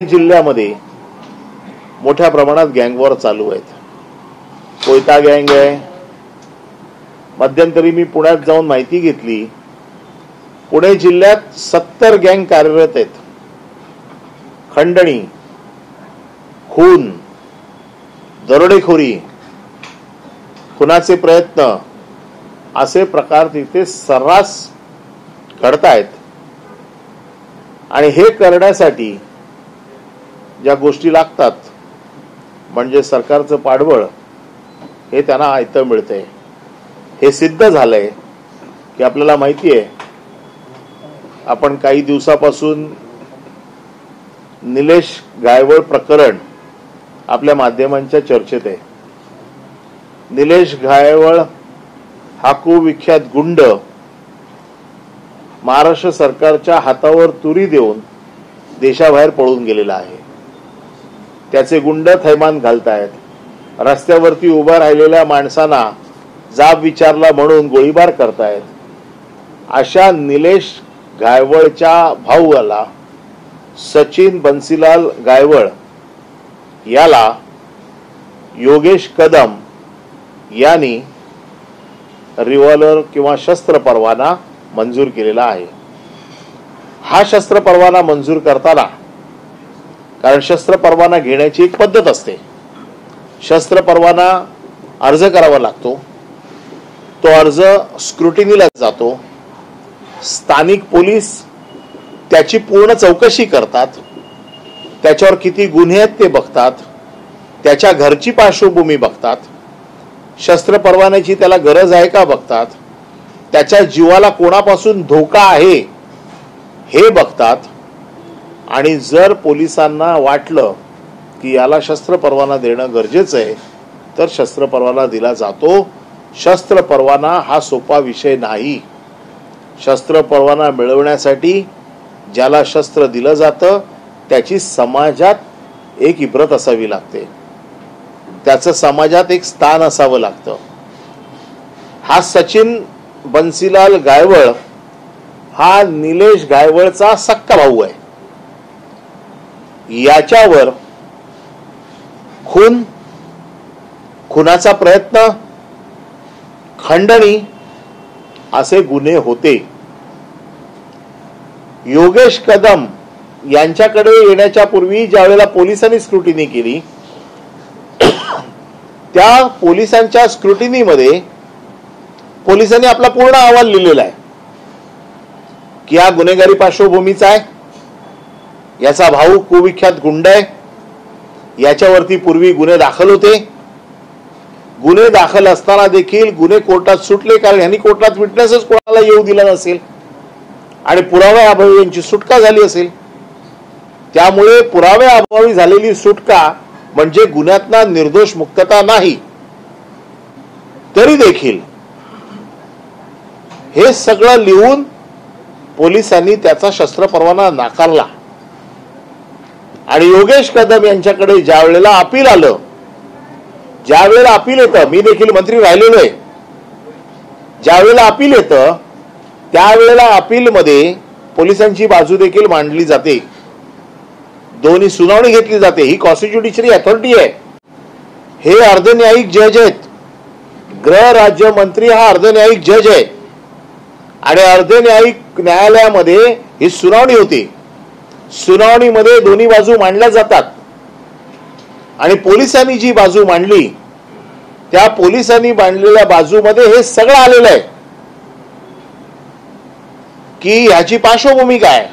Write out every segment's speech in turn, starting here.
जिल्ह्यामध्ये मोठ्या प्रमाणात गँगवॉर चालू आहेत. कोयता गँग आहे. मध्यंतरी मी पुण्यात जाऊन माहिती घेतली. पुणे जिल्ह्यात 70 गँग कार्यरत आहेत. खंडणी, खून, दरोडेखोरी, खुनाचे प्रयत्न असे प्रकार तिथे सर्रास घडतायत. आणि हे करण्यासाठी ज्या गोष्टी लागतात म्हणजे सरकारचं पाठबळ हे त्यांना आयतं मिळतंय. हे सिद्ध झालंय की आपल्याला माहिती आहे, आपण काही दिवसापासून निलेश गायवळ प्रकरण आपल्या माध्यमांच्या चर्चेत आहे. निलेश गायवळ हा कुविख्यात गुंड महाराष्ट्र सरकारच्या हातावर तुरी देऊन देशाबाहेर पळून गेलेला आहे. त्याचे गुंड थैमान घालतायत. रस्त्यावरती उभा राहिलेल्या माणसांना जाब विचारला म्हणून गोळीबार करतायत. अशा निलेश गायवळच्या भाऊला सचिन बन्सीलाल गायवळ याला योगेश कदम यांनी रिव्हॉल्वर किंवा शस्त्र परवाना मंजूर केलेला आहे. हा शस्त्र परवाना मंजूर करताना, कारण शस्त्र परवाना घेण्याची एक पद्धत असते. शस्त्र परवाना अर्ज करावा लागतो. तो अर्ज स्क्रुटिनीला जातो. स्थानिक पोलीस त्याची पूर्ण चौकशी करतात. त्याच्यावर किती गुन्हे आहेत ते बघतात. त्याच्या घरची पार्श्वभूमी बघतात. शस्त्र परवान्याची त्याला गरज आहे का बघतात. त्याच्या जीवाला कोणापासून धोका आहे हे बघतात. आणि जर पोलिसांना वाटलं की याला शस्त्र परवाना देणं गरजेचं आहे तर शस्त्र परवाना दिला जातो. शस्त्र परवाना हा सोपा विषय नाही. शस्त्र परवाना मिळवण्यासाठी ज्याला शस्त्र दिलं जातं त्याची समाजात एक इब्रत असावी लागते. त्याचं समाजात एक स्थान असावं लागतं. हा सचिन बन्सीलाल गायवळ हा निलेश गायवळचा सक्का भाऊ आहे. याच्यावर खून, खुनाचा प्रयत्न, खंडणी असे गुन्हे होते. योगेश कदम यांच्याकडे येण्याच्या पूर्वी ज्या वेळेला पोलिसांनी स्क्रुटिनी केली, त्या पोलिसांच्या स्क्रुटिनीमध्ये पोलिसांनी आपला पूर्ण अहवाल लिहिलेला आहे की हा गुन्हेगारी पार्श्वभूमीचा आहे. याचा भाऊ कुविख्यात गुंड आहे. याच्यावरती पूर्वी गुन्हे दाखल होते. गुन्हे दाखल असताना देखील गुन्हे कोर्टात सुटले कारण यांनी कोर्टात विटनेसच कोणाला येऊ दिला नसेल आणि पुराव्याअभावी यांची सुटका झाली असेल. त्यामुळे पुराव्याअभावी झालेली सुटका म्हणजे गुन्ह्यातना निर्दोष मुक्तता नाही. तरी देखील हे सगळं लिहून पोलिसांनी त्याचा शस्त्र परवाना नाकारला. आणि योगेश कदम यांच्याकडे ज्या वेळेला अपील आलं, ज्या वेळेला अपील येतं, मी देखील मंत्री राहिलेलो आहे, ज्या वेळेला अपील येतं त्यावेळेला अपील मध्ये पोलिसांची बाजू देखील मांडली जाते. दोन्ही सुनावणी घेतली जाते. ही कॉन्स्टिट्युशनरी अथॉरिटी आहे. हे अर्धन्यायिक जज आहेत. गृह राज्यमंत्री हा अर्धन्यायिक जज आहे आणि अर्धन्यायिक न्यायालयामध्ये ही सुनावणी होती. सुनावणीमध्ये दोन्ही बाजू मांडल्या जातात आणि पोलिसांनी जी बाजू मांडली त्या पोलिसांनी मांडलेल्या बाजूमध्ये हे सगळं आलेलं आहे की ह्याची पार्श्वभूमी काय,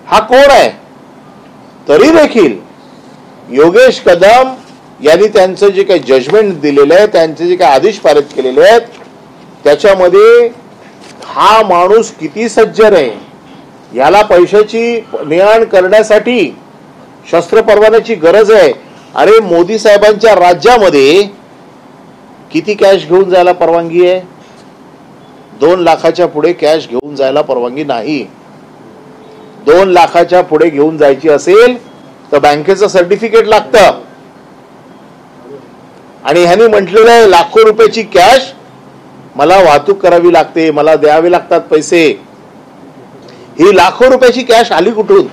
हा कोण आहे. तरी देखील योगेश कदम यांनी त्यांचं जे काही जजमेंट दिलेलं आहे, त्यांचे जे काही आदेश पारित केलेले आहेत त्याच्यामध्ये हा माणूस किती सज्जन आहे, याला पैशाची ने-आण करण्यासाठी शस्त्र परवान्याची गरज आहे. अरे मोदी साहेबांच्या राज्यामध्ये किती कॅश घेऊन जायला परवानगी आहे? 2 लाखाच्या पुढे कॅश घेऊन जायला परवानगी नाही. 2 लाखाच्या पुढे घेऊन जायची असेल तर बँकेचं सर्टिफिकेट लागतं. आणि ह्यांनी म्हटलेलं आहे लाखो रुपयाची कॅश मला वाहतूक करावी लागते, मला द्यावे लागतात पैसे. ही लाखो रुपयाची कॅश आली कुठून?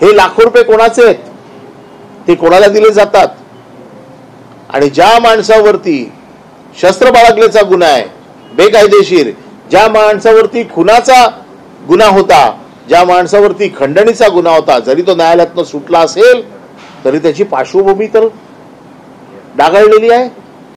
हे लाखो रुपये कोणाचे आहेत, ते कोणाला दिले जातात? आणि ज्या माणसावरती शस्त्र बाळगल्याचा गुन्हा आहे बेकायदेशीर, ज्या माणसावरती खुनाचा गुन्हा होता, ज्या माणसावरती खंडणीचा गुन्हा होता, जरी तो न्यायालयातनं सुटला असेल तरी त्याची पार्श्वभूमी तर डागाळलेली आहे.